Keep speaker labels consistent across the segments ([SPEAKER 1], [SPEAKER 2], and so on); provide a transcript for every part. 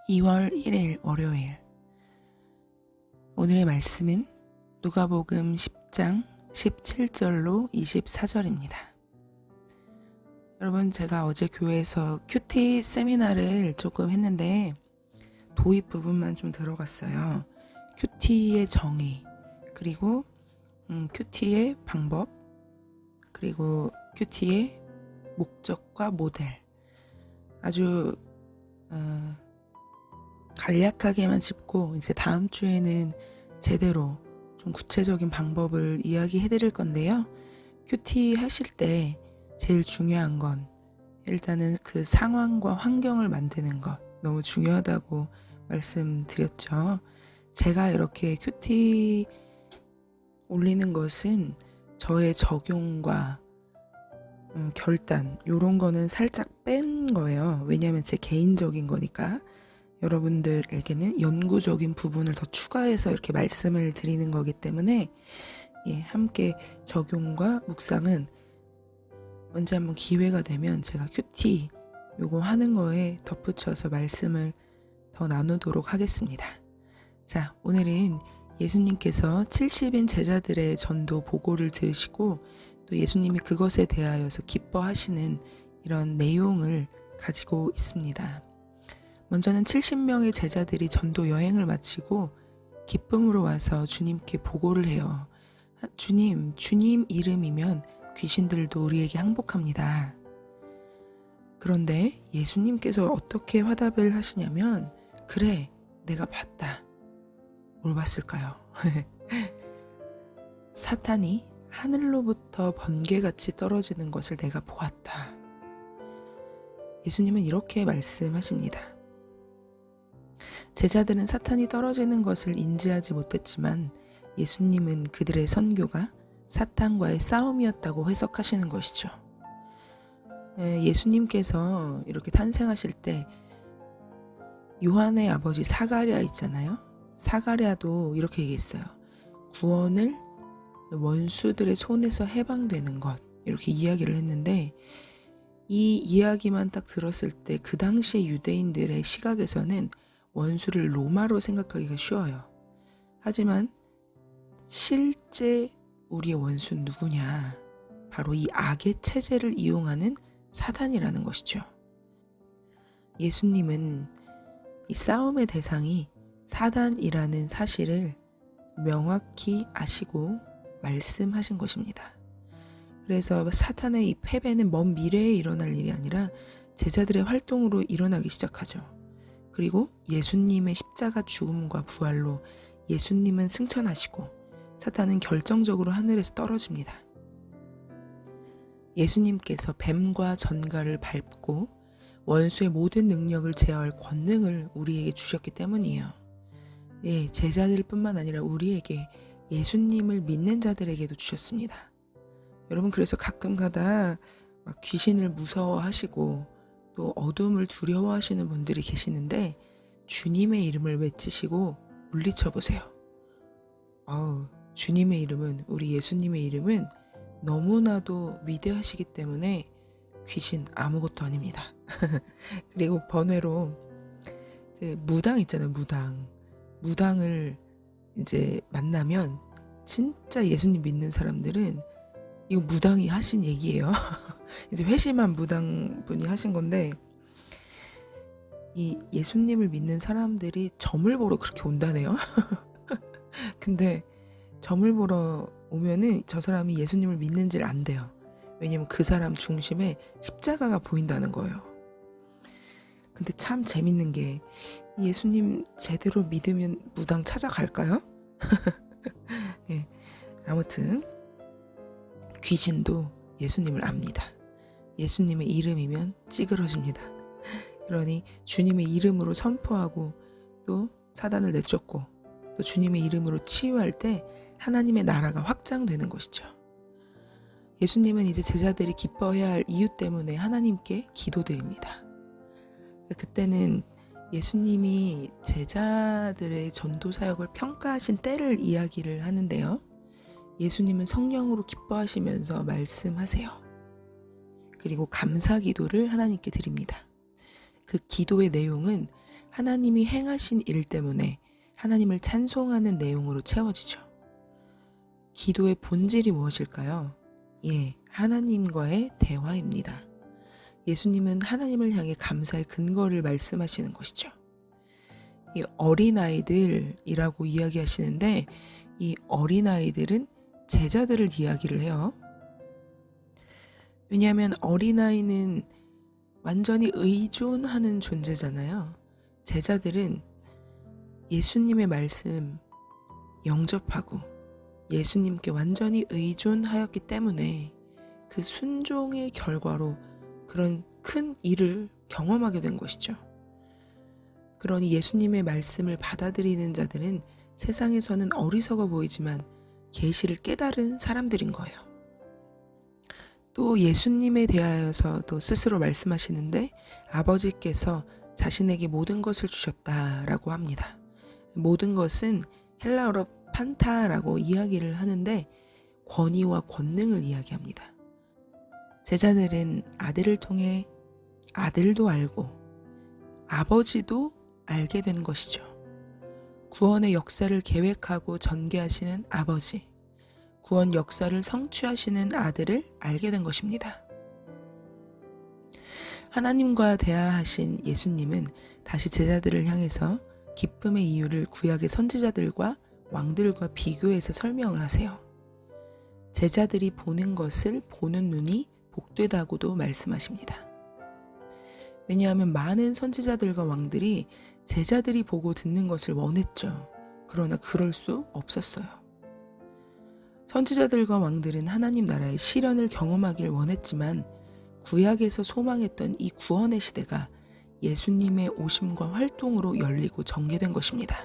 [SPEAKER 1] 2월 1일 월요일. 오늘의 말씀은 누가복음 10장 17절로 24절입니다. 여러분, 제가 어제 교회에서 큐티 세미나를 조금 했는데 도입 부분만 좀 들어갔어요. 큐티의 정의, 그리고 큐티의 방법, 그리고 큐티의 목적과 모델. 아주 간략하게만 짚고 이제 다음 주에는 제대로 좀 구체적인 방법을 이야기해 드릴 건데요. 큐티 하실 때 제일 중요한 건 일단은 그 상황과 환경을 만드는 것, 너무 중요하다고 말씀드렸죠. 제가 이렇게 큐티 올리는 것은 저의 적용과 결단, 요런 거는 살짝 뺀 거예요. 왜냐하면 제 개인적인 거니까. 여러분들에게는 연구적인 부분을 더 추가해서 이렇게 말씀을 드리는 거기 때문에 함께 적용과 묵상은 언제 한번 기회가 되면 제가 큐티 요거 하는 거에 덧붙여서 말씀을 더 나누도록 하겠습니다. 자, 오늘은 예수님께서 70인 제자들의 전도 보고를 들으시고 또 예수님이 그것에 대하여서 기뻐하시는 이런 내용을 가지고 있습니다. 먼저는 70명의 제자들이 전도 여행을 마치고 기쁨으로 와서 주님께 보고를 해요. 주님 이름이면 귀신들도 우리에게 항복합니다. 그런데 예수님께서 어떻게 화답을 하시냐면, 그래, 내가 봤다. 뭘 봤을까요? 사탄이 하늘로부터 번개같이 떨어지는 것을 내가 보았다. 예수님은 이렇게 말씀하십니다. 제자들은 사탄이 떨어지는 것을 인지하지 못했지만 예수님은 그들의 선교가 사탄과의 싸움이었다고 해석하시는 것이죠. 예수님께서 이렇게 탄생하실 때 요한의 아버지 사가랴 있잖아요. 사가랴도 이렇게 얘기했어요. 구원을 원수들의 손에서 해방되는 것, 이렇게 이야기를 했는데, 이 이야기만 딱 들었을 때 그 당시의 유대인들의 시각에서는 원수를 로마로 생각하기가 쉬워요. 하지만 실제 우리의 원수는 누구냐? 바로 이 악의 체제를 이용하는 사단이라는 것이죠. 예수님은 이 싸움의 대상이 사단이라는 사실을 명확히 아시고 말씀하신 것입니다. 그래서 사탄의 이 패배는 먼 미래에 일어날 일이 아니라 제자들의 활동으로 일어나기 시작하죠. 그리고 예수님의 십자가 죽음과 부활로 예수님은 승천하시고 사탄은 결정적으로 하늘에서 떨어집니다. 예수님께서 뱀과 전갈을 밟고 원수의 모든 능력을 제어할 권능을 우리에게 주셨기 때문이에요. 제자들뿐만 아니라 우리에게, 예수님을 믿는 자들에게도 주셨습니다. 여러분, 그래서 가끔가다 막 귀신을 무서워하시고 또 어둠을 두려워하시는 분들이 계시는데 주님의 이름을 외치시고 물리쳐 보세요. 주님의 이름은, 우리 예수님의 이름은 너무나도 위대하시기 때문에 귀신 아무것도 아닙니다. 그리고 번외로 무당 있잖아요. 무당을 이제 만나면 진짜 예수님 믿는 사람들은 이거 무당이 하신 얘기예요. 이제 회심한 무당분이 하신 건데, 이 예수님을 믿는 사람들이 점을 보러 그렇게 온다네요. 근데 점을 보러 오면은 저 사람이 예수님을 믿는지를 안 돼요. 왜냐면 그 사람 중심에 십자가가 보인다는 거예요. 근데 참 재밌는 게, 예수님 제대로 믿으면 무당 찾아갈까요? 아무튼 귀신도 예수님을 압니다. 예수님의 이름이면 찌그러집니다. 그러니 주님의 이름으로 선포하고 또 사단을 내쫓고 또 주님의 이름으로 치유할 때 하나님의 나라가 확장되는 것이죠. 예수님은 이제 제자들이 기뻐해야 할 이유 때문에 하나님께 기도드립니다. 그때는 예수님이 제자들의 전도 사역을 평가하신 때를 이야기를 하는데요. 예수님은 성령으로 기뻐하시면서 말씀하세요. 그리고 감사 기도를 하나님께 드립니다. 그 기도의 내용은 하나님이 행하신 일 때문에 하나님을 찬송하는 내용으로 채워지죠. 기도의 본질이 무엇일까요? 하나님과의 대화입니다. 예수님은 하나님을 향해 감사의 근거를 말씀하시는 것이죠. 이 어린아이들이라고 이야기하시는데 이 어린아이들은 제자들을 이야기를 해요. 왜냐하면 어린아이는 완전히 의존하는 존재잖아요. 제자들은 예수님의 말씀 영접하고 예수님께 완전히 의존하였기 때문에 그 순종의 결과로 그런 큰 일을 경험하게 된 것이죠. 그러니 예수님의 말씀을 받아들이는 자들은 세상에서는 어리석어 보이지만 계시를 깨달은 사람들인 거예요. 또 예수님에 대하여서도 스스로 말씀하시는데 아버지께서 자신에게 모든 것을 주셨다라고 합니다. 모든 것은 헬라어로 판타라고 이야기를 하는데 권위와 권능을 이야기합니다. 제자들은 아들을 통해 아들도 알고 아버지도 알게 된 것이죠. 구원의 역사를 계획하고 전개하시는 아버지, 구원 역사를 성취하시는 아들을 알게 된 것입니다. 하나님과 대화하신 예수님은 다시 제자들을 향해서 기쁨의 이유를 구약의 선지자들과 왕들과 비교해서 설명을 하세요. 제자들이 보는 것을 보는 눈이 복되다고도 말씀하십니다. 왜냐하면 많은 선지자들과 왕들이 제자들이 보고 듣는 것을 원했죠. 그러나 그럴 수 없었어요. 선지자들과 왕들은 하나님 나라의 실현을 경험하길 원했지만 구약에서 소망했던 이 구원의 시대가 예수님의 오심과 활동으로 열리고 전개된 것입니다.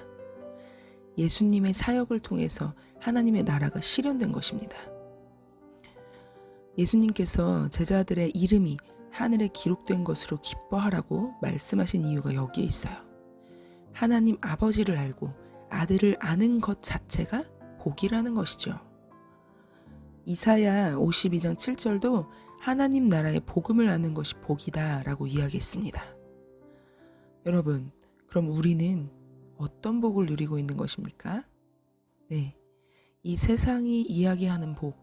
[SPEAKER 1] 예수님의 사역을 통해서 하나님의 나라가 실현된 것입니다. 예수님께서 제자들의 이름이 하늘에 기록된 것으로 기뻐하라고 말씀하신 이유가 여기에 있어요. 하나님 아버지를 알고 아들을 아는 것 자체가 복이라는 것이죠. 이사야 52장 7절도 하나님 나라의 복음을 아는 것이 복이다 라고 이야기했습니다. 여러분, 그럼 우리는 어떤 복을 누리고 있는 것입니까? 이 세상이 이야기하는 복,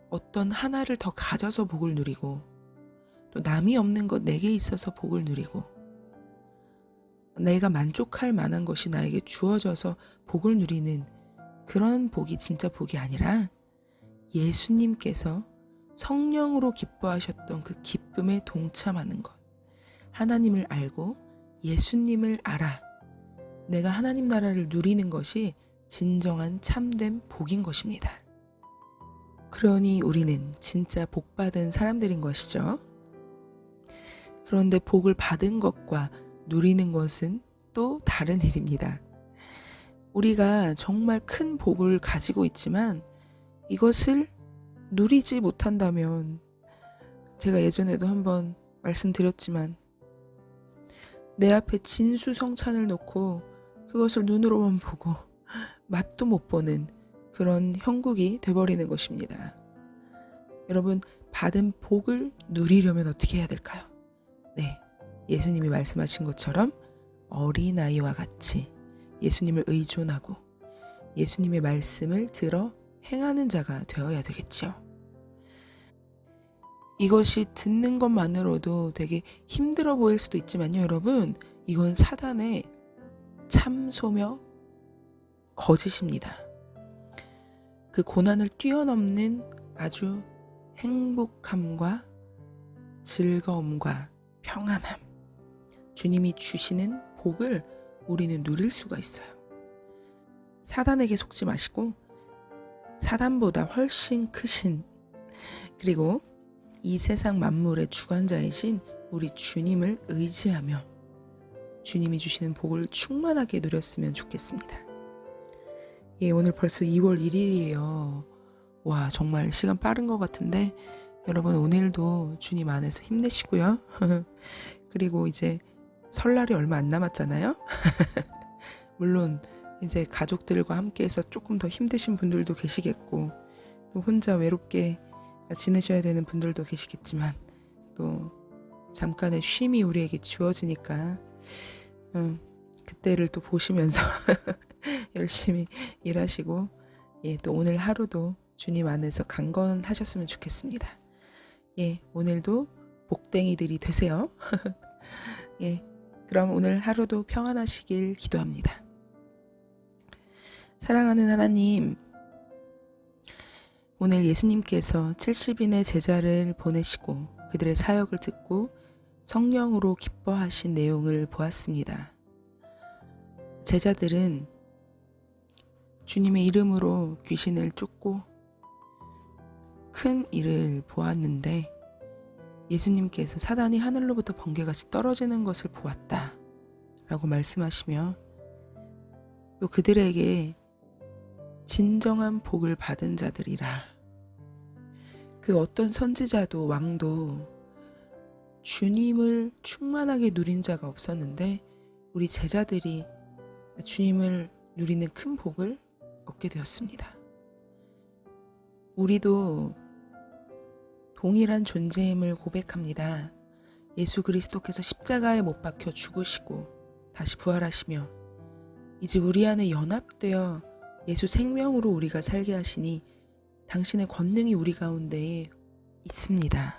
[SPEAKER 1] 어떤 하나를 더 가져서 복을 누리고 또 남이 없는 것 내게 있어서 복을 누리고 내가 만족할 만한 것이 나에게 주어져서 복을 누리는 그런 복이 진짜 복이 아니라 예수님께서 성령으로 기뻐하셨던 그 기쁨에 동참하는 것, 하나님을 알고 예수님을 알아 내가 하나님 나라를 누리는 것이 진정한 참된 복인 것입니다. 그러니 우리는 진짜 복받은 사람들인 것이죠. 그런데 복을 받은 것과 누리는 것은 또 다른 일입니다. 우리가 정말 큰 복을 가지고 있지만 이것을 누리지 못한다면 제가 예전에도 한번 말씀드렸지만 내 앞에 진수성찬을 놓고 그것을 눈으로만 보고 맛도 못 보는 그런 형국이 돼버리는 것입니다. 여러분, 받은 복을 누리려면 어떻게 해야 될까요? 예수님이 말씀하신 것처럼 어린아이와 같이 예수님을 의존하고 예수님의 말씀을 들어 행하는 자가 되어야 되겠죠. 이것이 듣는 것만으로도 되게 힘들어 보일 수도 있지만요, 여러분, 이건 사단의 참소며 거짓입니다. 그 고난을 뛰어넘는 아주 행복함과 즐거움과 평안함, 주님이 주시는 복을 우리는 누릴 수가 있어요. 사단에게 속지 마시고 사단보다 훨씬 크신, 그리고 이 세상 만물의 주관자이신 우리 주님을 의지하며 주님이 주시는 복을 충만하게 누렸으면 좋겠습니다. 오늘 벌써 2월 1일이에요. 와, 정말 시간 빠른 것 같은데 여러분, 오늘도 주님 안에서 힘내시고요. 그리고 이제 설날이 얼마 안 남았잖아요. 물론 이제 가족들과 함께해서 조금 더 힘드신 분들도 계시겠고 또 혼자 외롭게 지내셔야 되는 분들도 계시겠지만 또 잠깐의 쉼이 우리에게 주어지니까 그때를 또 보시면서 열심히 일하시고 또 오늘 하루도 주님 안에서 강건하셨으면 좋겠습니다. 오늘도 복댕이들이 되세요. 그럼 오늘 하루도 평안하시길 기도합니다. 사랑하는 하나님, 오늘 예수님께서 70인의 제자를 보내시고 그들의 사역을 듣고 성령으로 기뻐하신 내용을 보았습니다. 제자들은 주님의 이름으로 귀신을 쫓고 큰 일을 보았는데 예수님께서 사단이 하늘로부터 번개같이 떨어지는 것을 보았다 라고 말씀하시며 또 그들에게 진정한 복을 받은 자들이라, 그 어떤 선지자도 왕도 주님을 충만하게 누린 자가 없었는데 우리 제자들이 주님을 누리는 큰 복을 얻게 되었습니다. 우리도 동일한 존재임을 고백합니다. 예수 그리스도께서 십자가에 못 박혀 죽으시고 다시 부활하시며 이제 우리 안에 연합되어 예수 생명으로 우리가 살게 하시니 당신의 권능이 우리 가운데에 있습니다.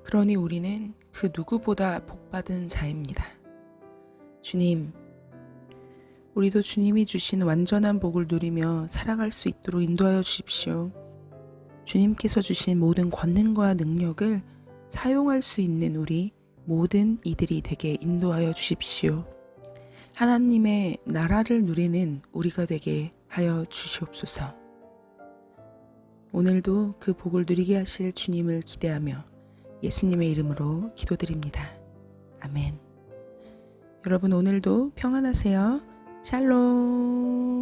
[SPEAKER 1] 그러니 우리는 그 누구보다 복받은 자입니다. 주님, 우리도 주님이 주신 완전한 복을 누리며 살아갈 수 있도록 인도하여 주십시오. 주님께서 주신 모든 권능과 능력을 사용할 수 있는 우리 모든 이들이 되게 인도하여 주십시오. 하나님의 나라를 누리는 우리가 되게 하여 주시옵소서. 오늘도 그 복을 누리게 하실 주님을 기대하며 예수님의 이름으로 기도드립니다. 아멘. 여러분 오늘도 평안하세요. 샬롬.